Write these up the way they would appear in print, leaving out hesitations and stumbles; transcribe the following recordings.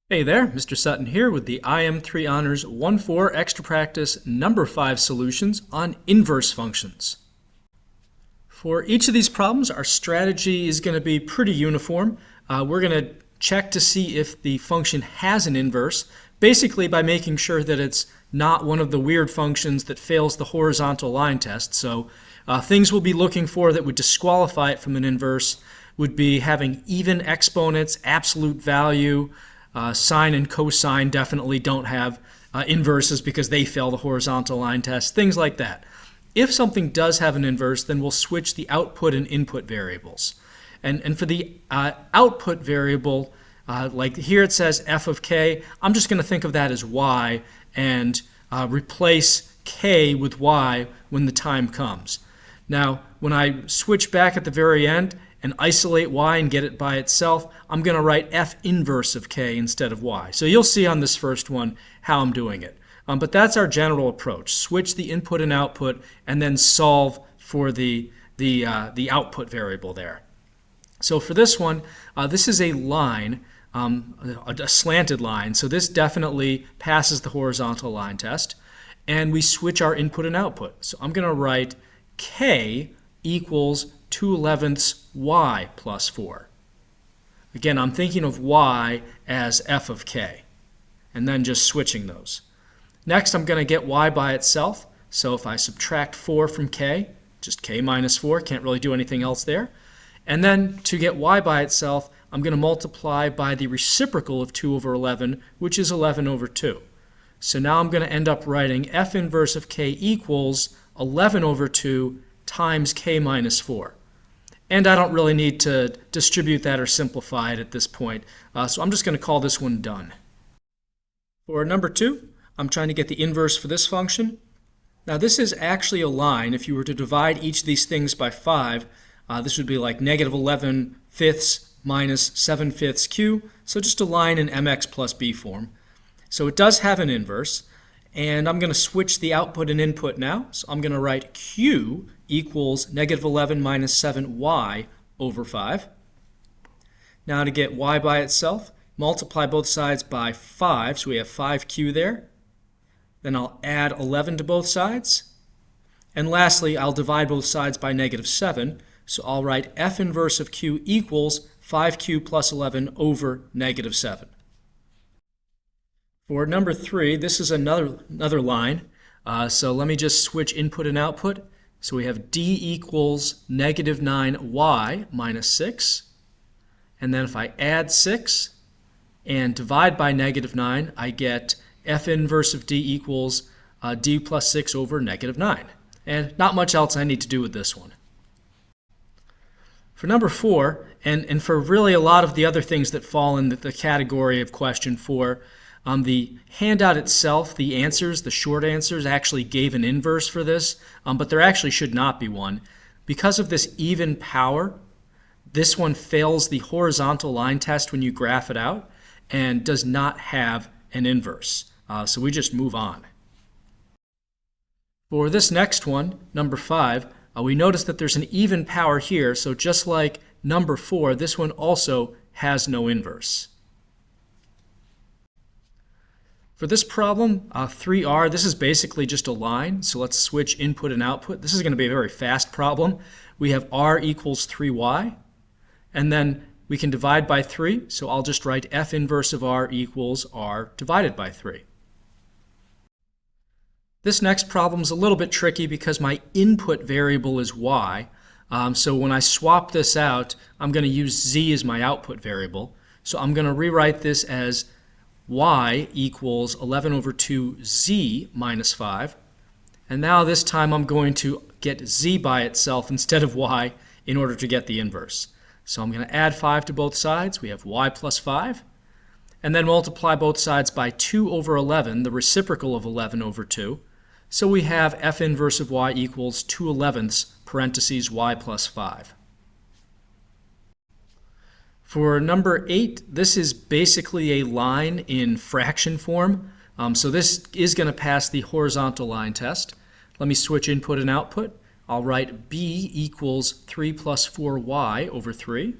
Hey there, Mr. Sutton here with the IM3 Honors 1-4 Extra Practice number 5 solutions on inverse functions. For each of these problems, our strategy is going to be pretty uniform. We're going to check to see if the function has an inverse, basically by making sure that it's not one of the weird functions that fails the horizontal line test. So things we'll be looking for that would disqualify it from an inverse would be having even exponents, absolute value. Sine and cosine definitely don't have inverses because they fail the horizontal line test, things like that. If something does have an inverse, then we'll switch the output and input variables. And for the output variable, like here it says f of k, I'm just going to think of that as y and replace k with y when the time comes. Now, when I switch back at the very end and isolate y and get it by itself, I'm going to write f inverse of k instead of y. So you'll see on this first one how I'm doing it. But that's our general approach. Switch the input and output and then solve for the output variable there. So for this one, this is a line, a slanted line. So this definitely passes the horizontal line test. And we switch our input and output. So I'm going to write k equals 2/11 y plus 4. Again, I'm thinking of y as f of k, and then just switching those. Next, I'm going to get y by itself. So if I subtract 4 from k, just k minus 4, can't really do anything else there. And then to get y by itself, I'm going to multiply by the reciprocal of 2 over 11, which is 11 over 2. So now I'm going to end up writing f inverse of k equals 11 over 2 times k minus 4. And I don't really need to distribute that or simplify it at this point. So I'm just going to call this one done. For number 2, I'm trying to get the inverse for this function. Now this is actually a line. If you were to divide each of these things by 5, this would be like negative 11 fifths minus 7 fifths q. So just a line in mx plus b form. So it does have an inverse. And I'm going to switch the output and input now. So I'm going to write q equals negative 11 minus 7y over 5. Now to get y by itself, multiply both sides by 5. So we have 5q there. Then I'll add 11 to both sides. And lastly, I'll divide both sides by negative 7. So I'll write f inverse of q equals 5q plus 11 over negative 7. For number 3, this is another line. So let me just switch input and output. So we have d equals negative 9y minus 6. And then if I add 6 and divide by negative 9, I get f inverse of d equals d plus 6 over negative 9. And not much else I need to do with this one. For number 4, and for really a lot of the other things that fall in the category of question 4, the handout itself, the answers, the short answers, actually gave an inverse for this, but there actually should not be one. Because of this even power, this one fails the horizontal line test when you graph it out and does not have an inverse. So we just move on. For this next one, number 5, we notice that there's an even power here, so just like number 4, this one also has no inverse. For this problem, 3r, this is basically just a line, so let's switch input and output. This is going to be a very fast problem. We have r equals 3y, and then we can divide by 3, so I'll just write f inverse of r equals r divided by 3. This next problem is a little bit tricky because my input variable is y, so when I swap this out, I'm going to use z as my output variable. So I'm going to rewrite this as y equals 11 over 2z minus 5. And now this time I'm going to get z by itself instead of y in order to get the inverse. So I'm going to add 5 to both sides. We have y plus 5. And then multiply both sides by 2 over 11, the reciprocal of 11 over 2. So we have f inverse of y equals 2/11 parentheses y plus 5. For number 8, this is basically a line in fraction form. So this is going to pass the horizontal line test. Let me switch input and output. I'll write b equals 3 plus 4y over 3.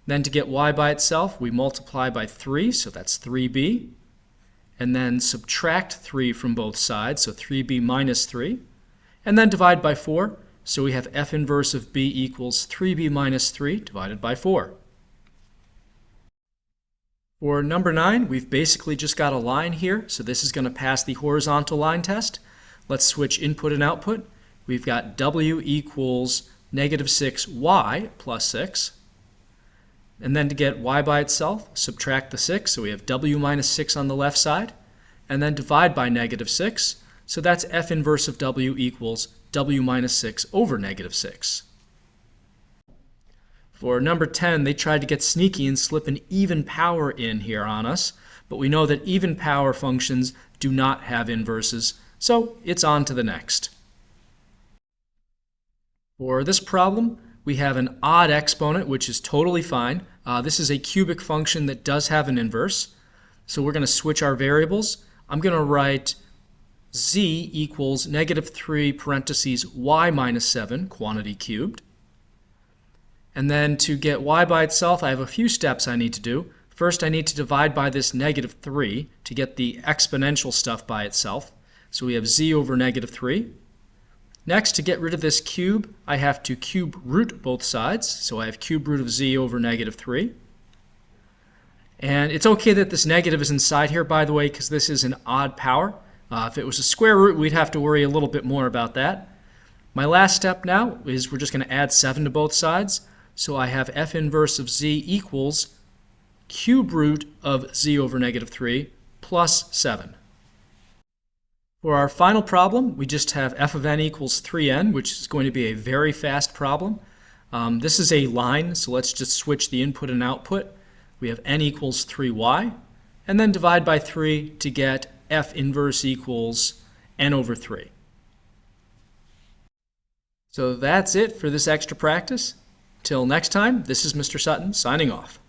Then to get y by itself, we multiply by 3, so that's 3b. And then subtract 3 from both sides, so 3b minus 3. And then divide by 4, so we have f inverse of b equals 3b minus 3 divided by 4. For number 9, we've basically just got a line here, so this is going to pass the horizontal line test. Let's switch input and output. We've got w equals negative 6y plus 6. And then to get y by itself, subtract the 6, so we have w minus 6 on the left side, and then divide by negative 6, so that's f inverse of w equals w minus 6 over negative 6. For number 10, they tried to get sneaky and slip an even power in here on us, but we know that even power functions do not have inverses, so it's on to the next. For this problem, we have an odd exponent, which is totally fine. This is a cubic function that does have an inverse, so we're going to switch our variables. I'm going to write z equals negative 3 parentheses y minus 7 quantity cubed. And then to get y by itself, I have a few steps I need to do. First, I need to divide by this negative 3 to get the exponential stuff by itself. So we have z over negative 3. Next, to get rid of this cube, I have to cube root both sides. So I have cube root of z over negative 3. And it's okay that this negative is inside here, by the way, because this is an odd power. If it was a square root, we'd have to worry a little bit more about that. My last step now is we're just going to add 7 to both sides. So I have f inverse of z equals cube root of z over negative 3 plus 7. For our final problem, we just have f of n equals 3n, which is going to be a very fast problem. This is a line, so let's just switch the input and output. We have n equals 3y, and then divide by 3 to get f inverse equals n over 3. So that's it for this extra practice. Till next time, this is Mr. Sutton signing off.